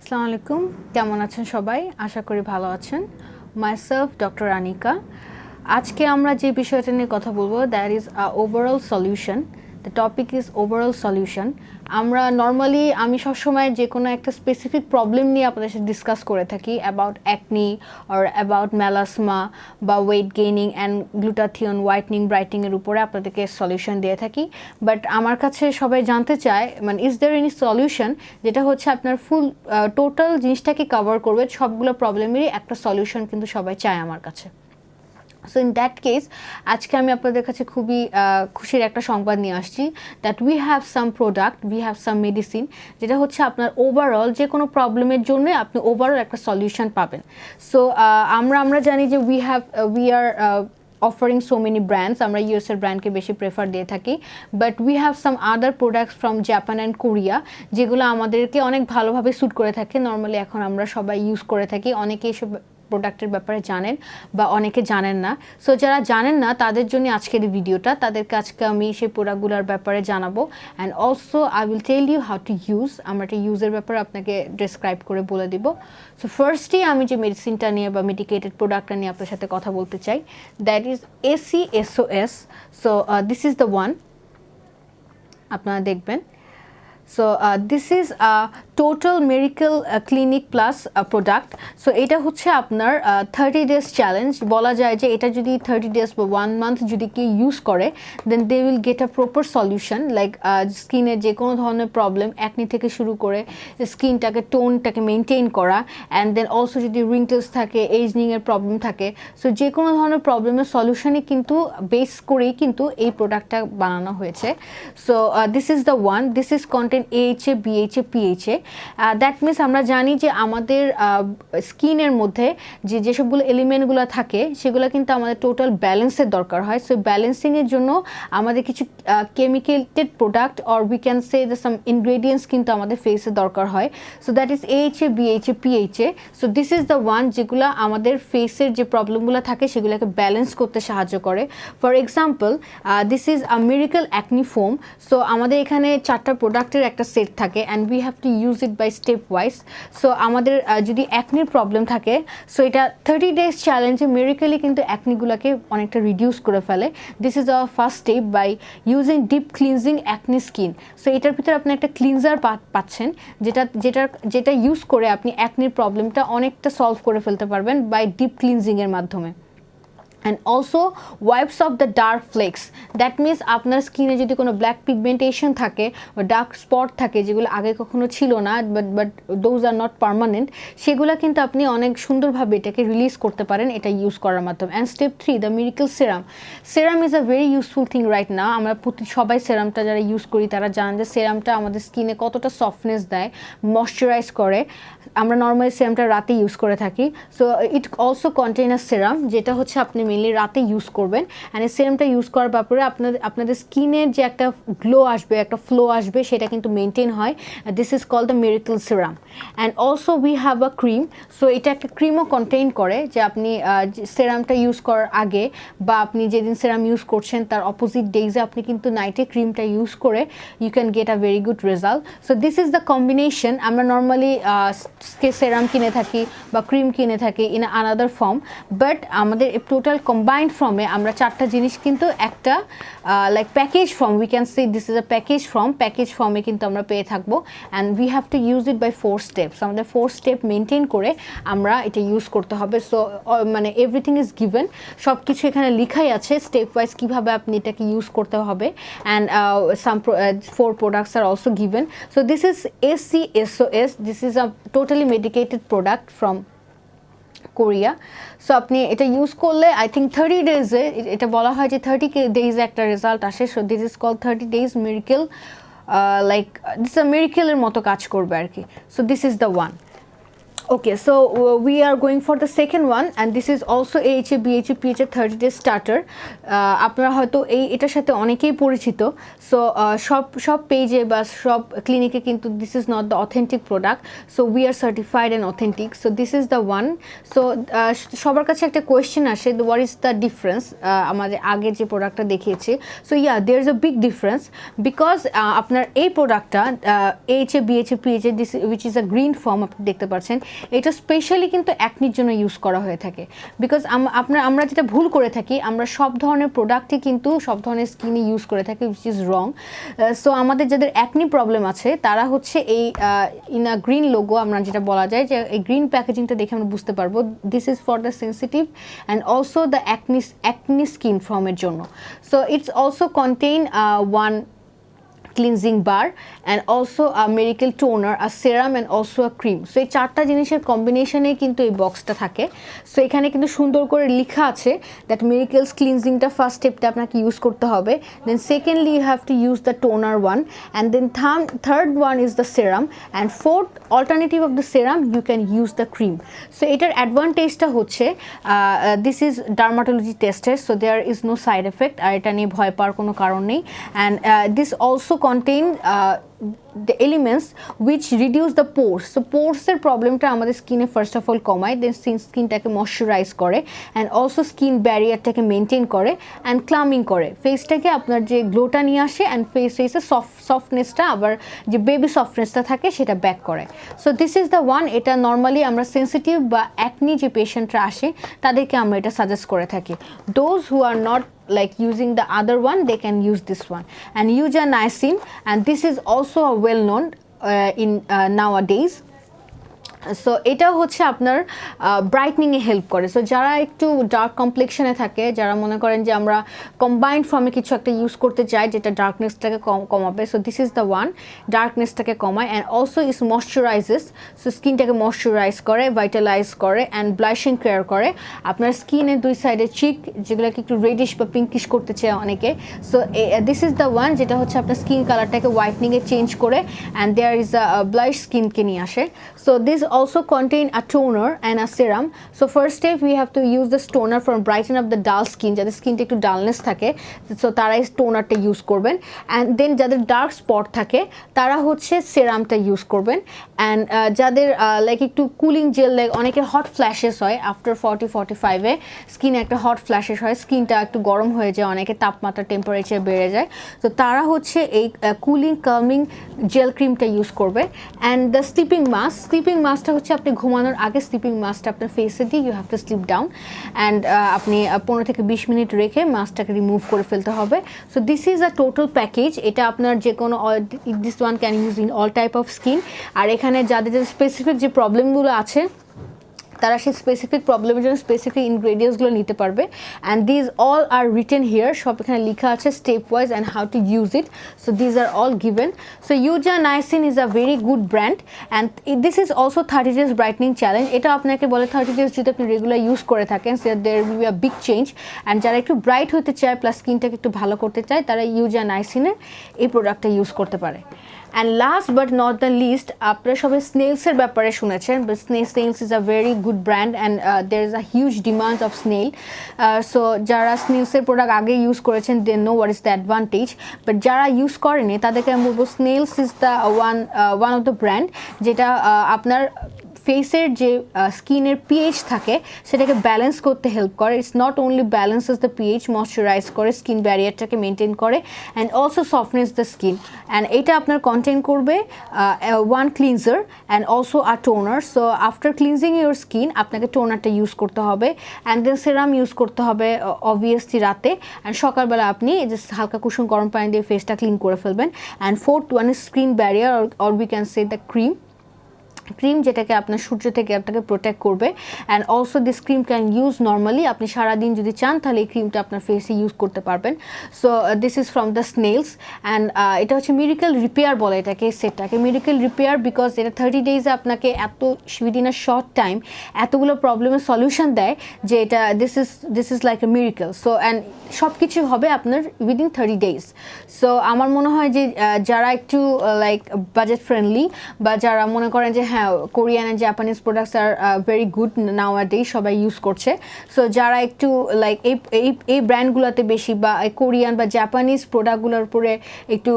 আসসালামু আলাইকুম, কেমন আছেন সবাই? আশা করি ভালো আছেন। Myself doctor Anika. আজকে আমরা যে বিষয়টা নিয়ে কথা বলবো, that is overall solution. The topic is overall solution. আমরা নর্মালি আমি সবসময় যে কোনো একটা স্পেসিফিক প্রবলেম নিয়ে আপনাদের সাথে ডিসকাস করে থাকি, about acne or about melasma বা weight gaining and glutathione whitening ব্রাইটনিংয়ের উপরে আপনাদেরকে সলিউশন দিয়ে থাকি। বাট আমার কাছে সবাই জানতে চায়, মানে ইজ দেয়ার এনি সলিউশন যেটা হচ্ছে আপনার ফুল টোটাল জিনিসটাকে কভার করবে, সবগুলো প্রবলেমেরই একটা সলিউশন কিন্তু সবাই চায় আমার কাছে। সো ইন দ্যাট কেস আজকে আমি আপনাদের কাছে খুবই খুশির একটা সংবাদ নিয়ে আসছি, that we have some product, we have some medicine, যেটা হচ্ছে আপনার ওভারঅল যে কোনো প্রবলেমের জন্য আপনি ওভারঅল একটা সলিউশন পাবেন। সো আমরা জানি যে we are offering so many brands, আমরা ইউএস এর ব্র্যান্ডকে বেশি প্রেফার দিয়ে থাকি, but we have some other products from Japan and Korea যেগুলো আমাদেরকে অনেক ভালোভাবে স্যুট করে থাকে। নর্মালি এখন আমরা সবাই ইউজ করে থাকি, অনেকেই সব প্রোডাক্টের ব্যাপারে জানেন বা অনেকে জানেন না। সো যারা জানেন না তাদের জন্য আজকের এই ভিডিওটা, তাদেরকে আজকে আমি সেই প্রোডাক্টগুলোর ব্যাপারে জানাবো, and also I will tell you how to use. আমরা একটা ইউজের ব্যাপারে আপনাকে ডেসক্রাইব করে বলে দিব। সো ফার্স্টলি আমি যে মেডিসিনটা নিয়ে বা মেডিকেটেড প্রোডাক্টটা নিয়ে আপনার সাথে কথা বলতে চাই, that is ACSOS। So this is the one, আপনারা দেখবেন। So this is total miracle clinic plus product. So এটা হচ্ছে আপনার 30 days চ্যালেঞ্জ। বলা যায় যে এটা যদি 30 days বা 1 month যদি কেউ ইউজ করে, then they will get a proper solution. Like স্কিনের যে কোনো ধরনের প্রবলেম, অ্যাকনি থেকে শুরু করে স্কিনটাকে টোনটাকে মেনটেন করা, অ্যান্ড দেন অলসো যদি রিঙ্কলস থাকে, এজনিংয়ের প্রবলেম থাকে, সো যে কোনো ধরনের প্রবলেমের সলিউশনই কিন্তু বেস করেই কিন্তু এই প্রোডাক্টটা বানানো হয়েছে। So this is the one, this is content AHA, BHA, PHA। That means আমরা জানি যে আমাদের স্কিনের মধ্যে যেসবগুলো এলিমেন্টগুলো থাকে সেগুলো কিন্তু আমাদের টোটাল ব্যালেন্সের দরকার হয়। সো ব্যালেন্সিংয়ের জন্য আমাদের কিছু chemicalated product or we can say the some ingredients কিন্তু আমাদের ফেসে দরকার হয়। So that is AHA, BHA, PHA। So this is the one যেগুলো আমাদের ফেসের যে প্রবলেমগুলো থাকে সেগুলোকে ব্যালেন্স করতে সাহায্য করে। For example, this is a miracle acne foam. So আমাদের এখানে 4টা প্রোডাক্টের একটা সেট থাকে, and we have to use it by step wise. So আমাদের যদি অ্যাকনির প্রবলেম থাকে, সো এটা 30 days চ্যালেঞ্জে মিরাকলি কিন্তু অ্যাকনিগুলোকে অনেকটা রিডিউস করে ফেলে। This is our first step by using deep cleansing acne skin. So এটার ভিতরে আপনি একটা ক্লিনজার পাচ্ছেন, যেটা ইউজ করে আপনি অ্যাকনির প্রবলেমটা অনেকটা সলভ করে ফেলতে পারবেন বাই ডিপ ক্লিনজিংয়ের মাধ্যমে। And also wipes of the dark flakes. That means আপনার স্কিনে যদি কোনো ব্ল্যাক পিগমেন্টেশন থাকে বা ডার্ক স্পট থাকে যেগুলো আগে কখনো ছিল না, but those are not permanent, সেগুলো কিন্তু আপনি অনেক সুন্দরভাবে এটাকে রিলিজ করতে পারেন এটা ইউজ করার মাধ্যমে। And step 3, the miracle serum. Serum is a very useful thing right now. আমরা সবাই সেরামটা যারা ইউজ করি তারা জানেন যে সেরামটা আমাদের স্কিনে কতটা সফটনেস দেয়, ময়শ্চারাইজ করে। আমরা নর্মালি সেরামটা রাতে ইউজ করে থাকি। সো ইট অলসো কন্টেইন আ সেরাম, যেটা হচ্ছে আপনি মেনলি রাতে ইউজ করবেন। অ্যান্ড এই সেরামটা ইউজ করার ব্যাপারে আপনাদের স্কিনের যে একটা গ্লো আসবে, একটা ফ্লো আসবে, সেটা কিন্তু মেনটেন হয়। This is called the miracle serum. And also we have a cream. So এটা একটা ক্রিমও কন্টেইন করে, যে আপনি সেরামটা ইউজ করার আগে বা আপনি যেদিন সেরাম ইউজ করছেন তার অপোজিট ডেজে আপনি কিন্তু নাইটে ক্রিমটা ইউজ করে you can get a very good result. So this is the combination. আমরা নর্মালি সেরাম কিনে থাকি বা ক্রিম কিনে থাকি ইন আনাদার ফর্ম, বাট আমাদের টোটাল কম্বাইন্ড ফর্মে আমরা 4টা জিনিস কিন্তু একটা like package form, we can say this is a package ফর্মে কিন্তু আমরা পেয়ে থাকবো। And we have to use it by 4 steps. আমাদের 4 স্টেপ মেনটেন করে আমরা এটা ইউজ করতে হবে। সো মানে এভরিথিং ইজ গিভেন, সব কিছু এখানে লেখাই আছে স্টেপ ওয়াইজ কীভাবে আপনি এটাকে ইউজ করতে হবে। And some 4 products are also given. So this is ACSOS. This is a totally medicated product from Korea. So আপনি এটা ইউজ করলে আই থিঙ্ক 30 days-এ, এটা বলা হয় যে 30 days একটা রেজাল্ট আসে। So this is call 30 days miracle, like this a মিরাকলের মতো কাজ করবে আর কি। So this is the one. Okay, so we are going for the second one, and this is also AHA BHA PHA 30 days starter. আপনারা হয়তো এটার সাথে অনেকেই পরিচিত। সো সব পেজে বা সব ক্লিনিকে কিন্তু this is not the authentic product, so we are certified and authentic, so this is the one. So সবার কাছে একটা কোয়েশ্চেন আসে, হোয়াট ইজ দ্য ডিফারেন্স আমাদের আগের যে প্রোডাক্টটা দেখিয়েছি। So yeah, there is a big difference because আপনার এই প্রোডাক্টটা AHA BHA PHA this which is a green form, আপনি দেখতে পাচ্ছেন, এটা স্পেশালি কিন্তু অ্যাকনির জন্য ইউজ করা হয়ে থাকে। বিকজ আমরা যেটা ভুল করে থাকি, আমরা সব ধরনের প্রোডাক্টই কিন্তু সব ধরনের স্কিনে ইউজ করে থাকি, উইচ ইজ রং। সো আমাদের যাদের অ্যাকনি প্রবলেম আছে তারা হচ্ছে এই ইন আ গ্রিন লোগো, আমরা যেটা বলা যায় যে এই গ্রিন প্যাকেজিংটা দেখে আমরা বুঝতে পারবো this is for the sensitive and also the acne skin ফর্মের জন্য। So it's also contain one cleansing bar and also a miracle toner, a serum and also a cream. So এই চারটা জিনিসের কম্বিনেশনে কিন্তু এই বক্সটা থাকে। সো এখানে কিন্তু সুন্দর করে লেখা আছে দ্যাট মিরাকলস ক্লিনজিংটা ফার্স্ট স্টেপটা আপনাকে ইউজ করতে হবে, then secondly you have to use the toner one, and then third one is the serum, and fourth alternative of the serum you can use the cream. So এটার অ্যাডভান্টেজটা হচ্ছে this is dermatology tested, so there is no side effect, আর এটা নিয়ে ভয় পাওয়ার কোনো কারণ নেই। And this also contain the elements which reduce the pores. So pores এর প্রবলেমটা আমাদের স্কিনে ফার্স্ট অফ অল কমায়, দেন স্কিনটাকে ময়শ্চারাইজ করে, অ্যান্ড অলসো স্কিন ব্যারিয়ারটাকে মেনটেন করে অ্যান্ড ক্লামিং করে, ফেসটাকে আপনার যে গ্লোটা নিয়ে আসে, অ্যান্ড ফেসের সফটনেসটা আবার যে বেবি সফটনেসটা থাকে সেটা ব্যাক করে। So this is the one. এটা নর্মালি আমরা সেন্সিটিভ বা অ্যাকনি যে পেশেন্টরা আসে তাদেরকে আমরা এটা সাজেস্ট করে থাকি। Those who are not like using the other one, they can use this one. And eugenicin, and this is also a well known in nowadays. So এটা হচ্ছে আপনার ব্রাইটনিংয়ে হেল্প করে। সো যারা একটু ডার্ক কমপ্লেক্সনে থাকে, যারা মনে করেন যে আমরা কম্বাইন্ড ফর্মে কিছু একটা ইউজ করতে চাই যেটা ডার্কনেসটাকে কমাবে, so this is the one, ডার্কনেসটাকে কমায় and also is moisturises, so স্কিনটাকে ময়শ্চারাইজ করে, ভাইটালাইজ করে অ্যান্ড ব্লাশিং কেয়ার করে। আপনার স্কিনের দুই সাইডে চিক যেগুলোকে একটু রেডিশ বা পিঙ্কিশ করতে চায় অনেকে, so this is the one যেটা হচ্ছে আপনার স্কিন কালারটাকে হোয়াইটনিংয়ে চেঞ্জ করে and there is a blush স্কিনকে নিয়ে আসে। So this also contain a toner and a serum. So first step we have to use this toner for brighten up the dull skin, যাদের স্কিনটা একটু dullness থাকে, so তারা এই টোনারটা use করবেন, অ্যান্ড দেন যাদের ডার্ক স্পট থাকে তারা হচ্ছে সেরামটা ইউজ করবেন, অ্যান্ড যাদের লাইক একটু কুলিং জেল, লাইক অনেকের হট ফ্ল্যাশেস হয় আফটার 40-45-এ স্কিনে একটা হট ফ্ল্যাশেস হয়, স্কিনটা একটু গরম হয়ে যায়, অনেকে তাপমাত্রা টেম্পারেচার বেড়ে যায়, তো তারা হচ্ছে এই কুলিং কামিং জেল ক্রিমটা ইউজ করবে। অ্যান্ড দ্য স্লিপিং মাস্কটা হচ্ছে আপনি ঘুমানোর আগে স্লিপিং মাস্কটা আপনার ফেসে দিয়ে you have to sleep down, and আপনি 15-20 মিনিট রেখে মাস্কটাকে রিমুভ করে ফেলতে হবে। So this is a total package. এটা আপনার যে কোনো this one can use in all type of skin. আর এখানে যাদের স্পেসিফিক যে প্রবলেমগুলো আছে তারা সেই স্পেসিফিক প্রবলেমের জন্য স্পেসিফিক ইনগ্রেডিয়েন্টসগুলো নিতে পারবে, and these all are written here, সব এখানে লেখা আছে step wise and how to use it. So these are all given. So ইউজানাইসিন is a very good brand, and this is also 30 days brightening challenge. এটা আপনাকে বলে 30 days যদি আপনি রেগুলার ইউজ করে থাকেন, so there will be a big change. And যারা একটু ব্রাইট হতে চায় প্লাস স্কিনটাকে একটু ভালো করতে চায় তারা ইউজানাইসিনের এই প্রোডাক্টটা ইউজ করতে পারে। And last but not the least, আপনারা সবাই স্নেলসের ব্যাপারে শুনেছেন, but snails is a very good brand and there is a huge demand of snail. So যারা স্নেলসের প্রোডাক্ট আগে ইউজ করেছেন they know what is the advantage, but যারা ইউজ করেনি তাদেরকে আমি বলবো snails is the one of the brand যেটা আপনার ফেসের যে স্কিনের পিএইচ থাকে সেটাকে ব্যালেন্স করতে হেল্প করে। It's not only balances the pH, moisturise করে, স্কিন ব্যারিয়ারটাকে মেনটেন করে and also softness the skin. And এটা আপনার কন্টেন করবে one cleanser and also a toner. So after cleansing your skin আপনাকে টোনারটা ইউজ করতে হবে, অ্যান্ড দেন সেরাম ইউজ করতে হবে অবভিয়াসলি রাতে, অ্যান্ড সকালবেলা আপনি জাস্ট হালকা কুসুম গরম পানি দিয়ে ফেসটা ক্লিন করে ফেলবেন। And fourth one is skin barrier or we can say the cream যেটাকে আপনার সূর্য থেকে আপনাকে প্রোটেক্ট করবে। And also this cream can use normally, আপনি সারাদিন যদি চান তাহলে এই ক্রিমটা আপনার ফেসে ইউজ করতে পারবেন। So this is from the snails, and এটা হচ্ছে মিরাকল রিপেয়ার বলে এটাকে, সেটটাকে মিরাকল রিপেয়ার বিকজ এটা 30 days আপনাকে এত উইদিন আ শর্ট টাইম এতগুলো প্রবলেমের সলিউশন দেয় যে এটা this is like a miracle. So and সব কিছু হবে আপনার উইদিন 30 days। সো আমার মনে হয় যে যারা একটু লাইক বাজেট ফ্রেন্ডলি বা যারা মনে করেন যে হ্যাঁ Korean and Japanese products are very good নাওয়াডেজ, সবাই ইউজ করছে। সো যারা একটু লাইক এই ব্র্যান্ডগুলোতে বেশি বা কোরিয়ান বা জাপানিজ প্রোডাক্টগুলোর উপরে একটু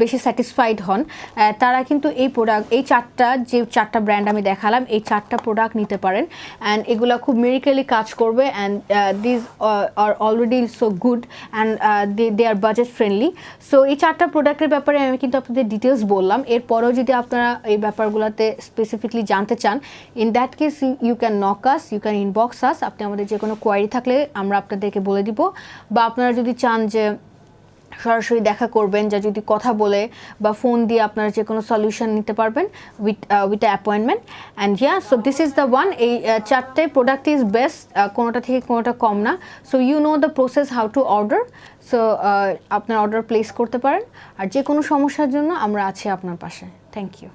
বেশি স্যাটিসফাইড হন, তারা কিন্তু এই চারটা ব্র্যান্ড আমি দেখালাম, এই চারটা প্রোডাক্ট নিতে পারেন অ্যান্ড এগুলো খুব মিরাকলি কাজ করবে and this are already so good and they are budget friendly. So এই চারটা প্রোডাক্টের ব্যাপারে আমি কিন্তু আপনাদের ডিটেলস বললাম। এরপরেও যদি আপনারা এই ব্যাপারগুলোতে স্পেসিফিকলি জানতে চান, in that case you can knock us, you can inbox us. আপনি আমাদের যে কোনো কোয়ারি থাকলে আমরা আপনাদেরকে বলে দিব, বা আপনারা যদি চান যে সরাসরি দেখা করবেন, যা যদি কথা বলে বা ফোন দিয়ে আপনারা যে কোনো সলিউশন নিতে পারবেন with appointment. And so this is the one. এই চারটে প্রোডাক্ট ইজ বেস্ট, কোনোটা থেকে কোনোটা কম না। So you know the process how to order. So আপনার অর্ডার প্লেস করতে পারেন, আর যে কোনো সমস্যার জন্য আমরা আছি আপনার পাশে। Thank you.